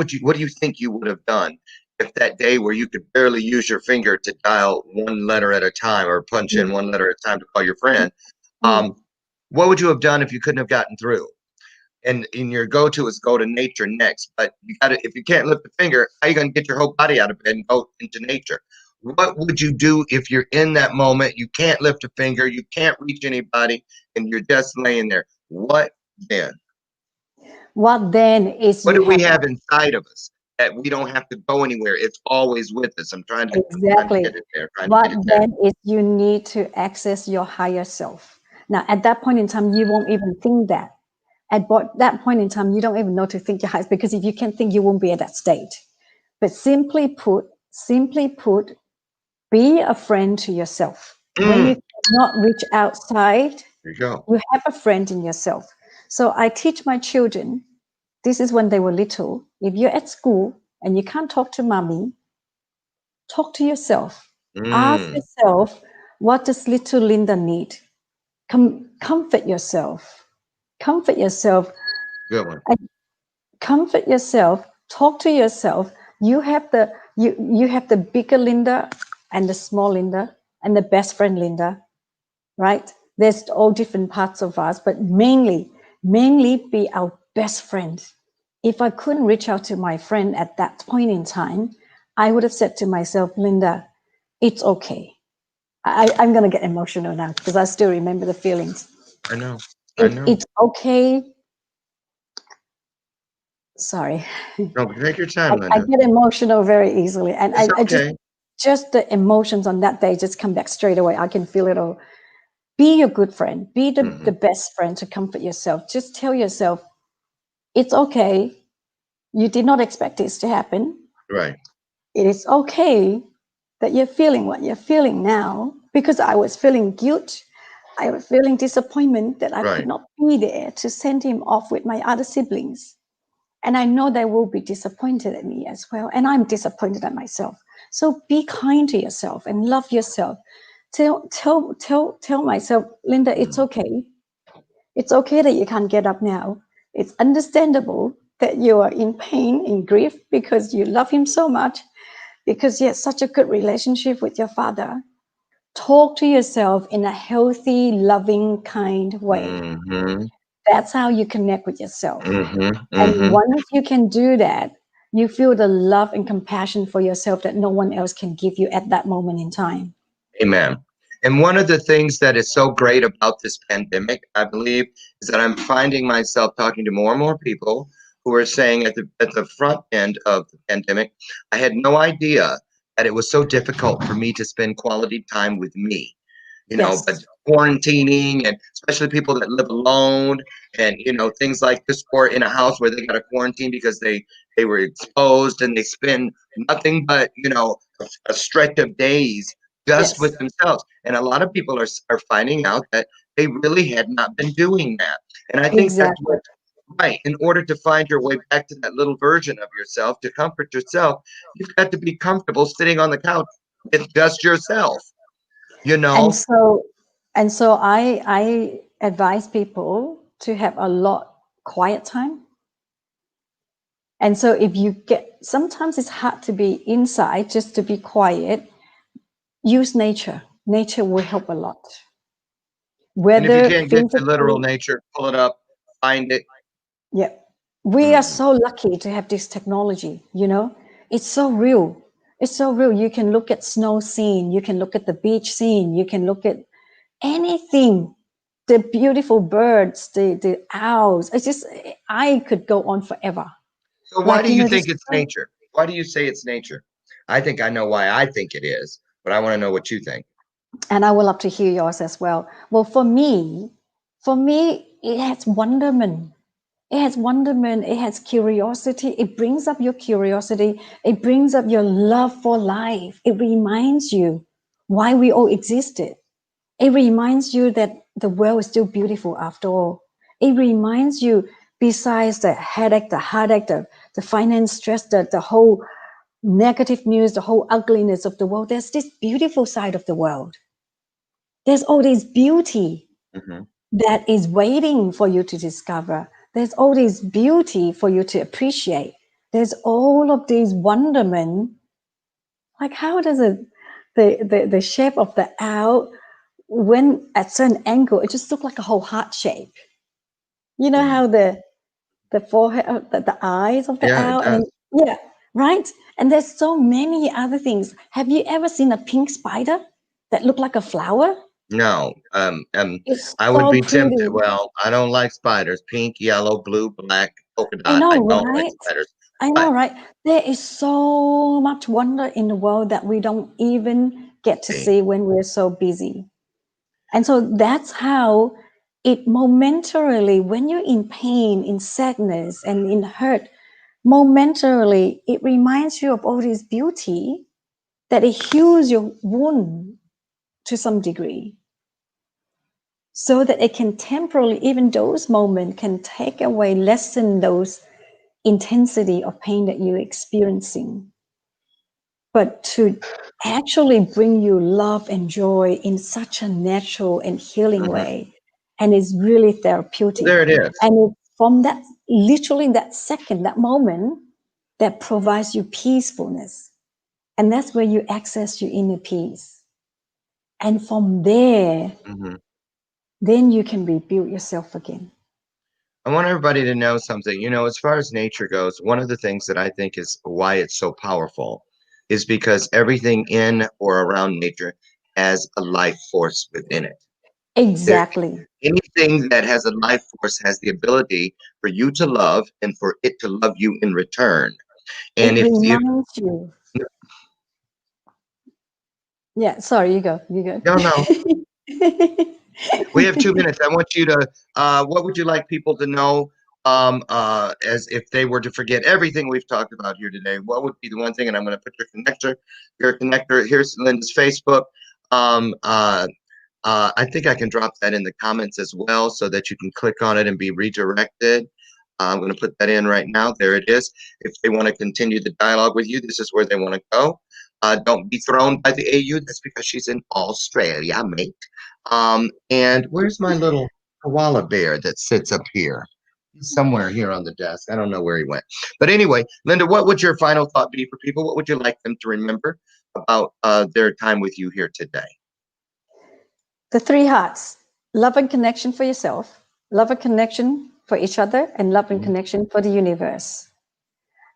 do you think you would have done if that day where you could barely use your finger to dial one letter at a time or punch in one letter at a time to call your friend? Mm. What would you have done if you couldn't have gotten through? And in your go-to is go to nature next. But you got to, if you can't lift a finger, how are you going to get your whole body out of bed and go into nature? What would you do if you're in that moment? You can't lift a finger, you can't reach anybody, and you're just laying there. What then? What then is What you do we have have inside of us that we don't have to go anywhere? It's always with us. I'm trying to exactly. get it there. Trying to What get it there. then is you need to access your higher self. Now, at that point in time, you won't even think that. That point in time, you don't even know to think your highest, because if you can think, you won't be at that state. But simply put, be a friend to yourself. When you Mm, cannot reach outside, there you go. you have a friend in yourself. So I teach my children, this is when they were little. If you're at school and you can't talk to mommy, talk to yourself. Ask Mm, yourself, what does little Linda need? Comfort yourself. Comfort yourself. good one. And comfort yourself. Talk to yourself. You have the bigger Linda and the small Linda and the best friend Linda, right? There's all different parts of us, but mainly be our best friend. If I couldn't reach out to my friend at that point in time, I would have said to myself, Linda, it's okay. I'm going to get emotional now because I still remember the feelings. I know. I know. It's okay. Sorry. No, take your time, I Linda. get emotional very easily. And It's I okay. just the emotions on that day just come back straight away. I can feel it all. Be a good friend. Be the Hmm. best friend to comfort yourself. Just tell yourself, it's okay. You did not expect this to happen. Right. It is okay that you're feeling what you're feeling now, because I was feeling guilt. I was feeling disappointment that I could Right. not be there to send him off with my other siblings. And I know they will be disappointed at me as well. And I'm disappointed at myself. So be kind to yourself and love yourself. Tell myself, Linda, it's Mm, okay. It's okay that you can't get up now. It's understandable that you are in pain, in grief, because you love him so much, because you had such a good relationship with your father. Talk to yourself in a healthy, loving, kind way. Mm-hmm. That's how you connect with yourself. Mm-hmm. And Mm-hmm. once you can do that, you feel the love and compassion for yourself that no one else can give you at that moment in time. Amen. And one of the things that is so great about this pandemic, I believe, is that I'm finding myself talking to more and more people who are saying at the front end of the pandemic, I had no idea that it was so difficult for me to spend quality time with me. But Yes, quarantining, and especially people that live alone, and things like this, or in a house where they got to quarantine because they were exposed, and they spend nothing but a stretch of days just yes, with themselves. And a lot of people are finding out that they really had not been doing that. And I think that's exactly. what, right, in order to find your way back to that little version of yourself, to comfort yourself, you've got to be comfortable sitting on the couch with just yourself, you And know so, I advise people to have a lot quiet time. And so if you get, sometimes it's hard to be inside, just to be quiet, use nature. Nature will help a lot. And if you Whether can't get to literal physically, nature, pull it up, find it. yeah. We are Mhm. so lucky to have this technology, you know? It's so real. It's so real. You can look at snow scene, you can look at the beach scene, you can look at anything, the beautiful birds, the owls. It's just, I could go on forever. So why Like, do you there's think it's so, nature? Why do you say it's nature? I think I know why I think it is, but I want to know what you think. and I would love to hear yours as well. Well, for me, it has wonderment. It has wonderment. It has curiosity. It brings up your curiosity. It brings up your love for life. It reminds you why we all existed. It reminds you that the world is still beautiful after all. It reminds you, besides the headache, the heartache, the finance stress, the whole negative news, the whole ugliness of the world, there's this beautiful side of the world. There's all this beauty Hmm. that is waiting for you to discover. There's all this beauty for you to appreciate. There's all of these wonderment. Like, how does it, the shape of the owl, when at certain angle, it just looked like a whole heart shape. You know Mm. how the forehead, the eyes of the Yeah, it owl, and does. then, yeah, right. And there's so many other things. Have you ever seen a pink spider that looked like a flower? No, It's I would so be tempted. pretty. Well, I don't like spiders. Pink, yellow, blue, black, polka I dot. I know, don't like right? spiders. I know, But right? There is so much wonder in the world that we don't even get to see, see when we're so busy. And so that's how it momentarily, when you're in pain, in sadness, and in hurt, momentarily, it reminds you of all this beauty, that it heals your wound to some degree, so that it can temporarily, even those moments can take away, lessen those intensity of pain that you're experiencing, but to actually bring you love and joy in such a natural and healing mhm. way. And it's really therapeutic. There it is. And it's from that, literally that second, that moment, that provides you peacefulness. And that's where you access your inner peace. And from there, Mhm. then you can rebuild yourself again. I want everybody to know something. As far as nature goes, one of the things that I think is why it's so powerful is because everything in or around nature has a life force within it. There, Exactly. anything that has a life force has the ability for you to love and for it to love you in return. And It if reminds you. Yeah, sorry, you go. You no, no, go. we have 2 minutes. I want you to, what would you like people to know, as if they were to forget everything we've talked about here today? What would be the one thing? And I'm going to put your connector. Here's Linda's Facebook. Um, uh, I think I can drop that in the comments as well so that you can click on it and be redirected. I'm going to put that in right now. There it is. If they want to continue the dialogue with you, this is where they want to go. Don't be thrown by the AU. That's because she's in Australia, mate. And where's my little koala bear that sits up here? He's somewhere here on the desk. I don't know where he went. But anyway, Linda, what would your final thought be for people? What would you like them to remember about their time with you here today? The three hearts: love and connection for yourself, love and connection for each other, and love and connection for the universe.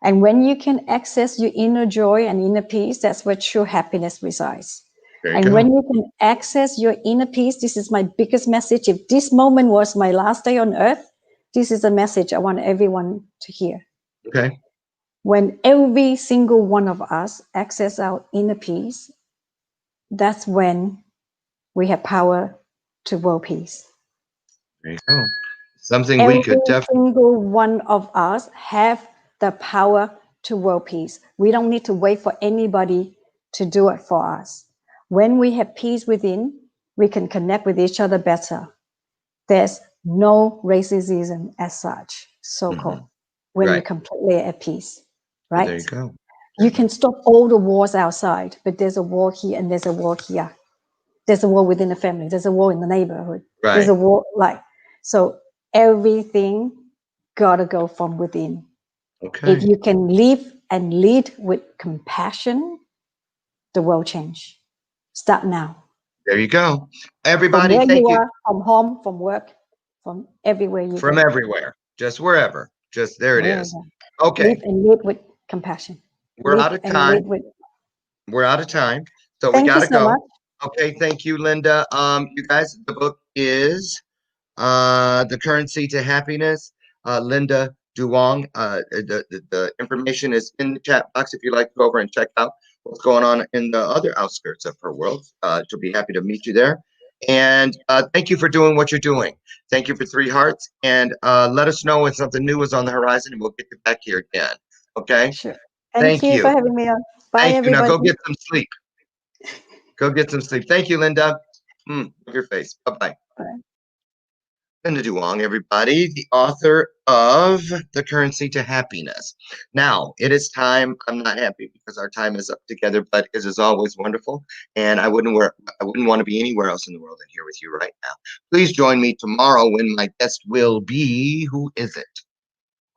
And when you can access your inner joy and inner peace, that's where true happiness resides. And when you can access your inner peace, this is my biggest message. If this moment was my last day on earth, this is a message I want everyone to hear. Okay. When every single one of us access our inner peace, that's when we have power to world peace. There you go. Something Every we could definitely. single one of us have the power to world peace. We don't need to wait for anybody to do it for us. When we have peace within, we can connect with each other better. There's no racism as such, so-called, when you're completely at peace, right? There you go. You can stop all the wars outside, but there's a war here and there's a war here. There's a war within the family. There's a war in the neighborhood. Right. There's a war, so everything gotta go from within. Okay. If you can live and lead with compassion, the world change. Start now. There you go. From Everybody, where thank you you. are, from home, from work, from everywhere you From go. everywhere. Just wherever. Just there it is. Okay. Live and lead with compassion. We're Live out of and time. lead with- We're out of time. So Thank we you gotta so go. much. Okay, thank you, Linda. You guys, the book is The Currency to Happiness. Linda DUONG. The information is in the chat box if you'd like to go over and check out what's going on in the other outskirts of her world. She'll be happy to meet you there. And thank you for doing what you're doing. Thank you for Three Hearts. And let us know when something new is on the horizon, and we'll get you back here again. Okay? Sure. Thank Thank you for you. having me on. Bye, Thank you. Now everybody. go get some sleep. Go get some sleep. Thank you, Linda. Love your face. Bye-bye. Bye. Linda DUONG, everybody, the author of The Currency to Happiness. Now, it is time. I'm not happy because our time is up together, but it is always wonderful. And I wouldn't want to be anywhere else in the world than here with you right now. Please join me tomorrow when my guest will be, who is it?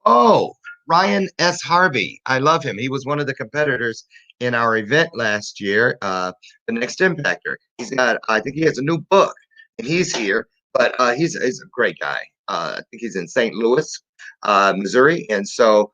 Oh, Ryan S. Harvey. I love him. He was one of the competitors in our event last year, The Next Impactor. He's got, I think he has a new book, and he's here, but he's a great guy. I think he's in St. Louis, Missouri, and so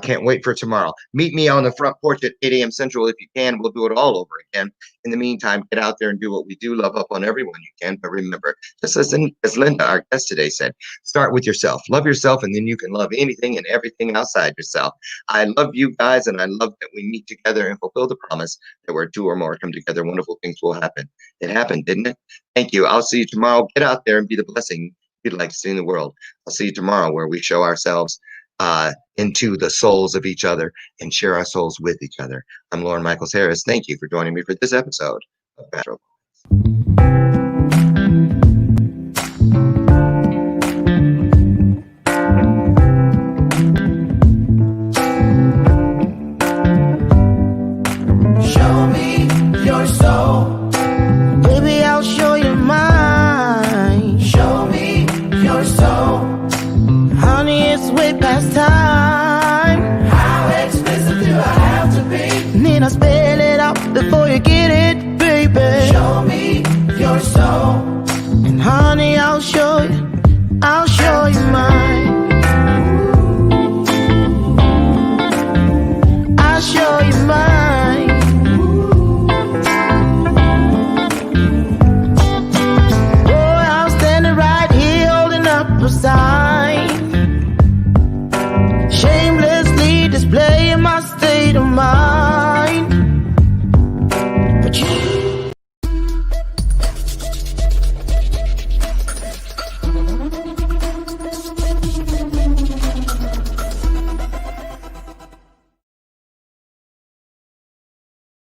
can't wait for tomorrow. Meet me on the front porch at 8 a.m. Central if you can. We'll do it all over again. In the meantime, get out there and do what we do. Love up on everyone you can, but remember, just as Linda, our guest today, said, start with yourself. Love yourself, and then you can love anything and everything outside yourself. I love you guys, and I love that we meet together and fulfill the promise that where two or more come together, wonderful things will happen. It happened, didn't it? Thank you. I'll see you tomorrow. Get out there and be the blessing you'd like to see in the world. I'll see you tomorrow where we show ourselves into the souls of each other and share our souls with each other. I'm Lauren Michaels Harris. Thank you for joining me for this episode of Bathrobe Show me your soul. Baby, I'll show you mine. Show me your soul. Honey, it's way past time. How expensive do I have to be? Need I spell it out before you get it?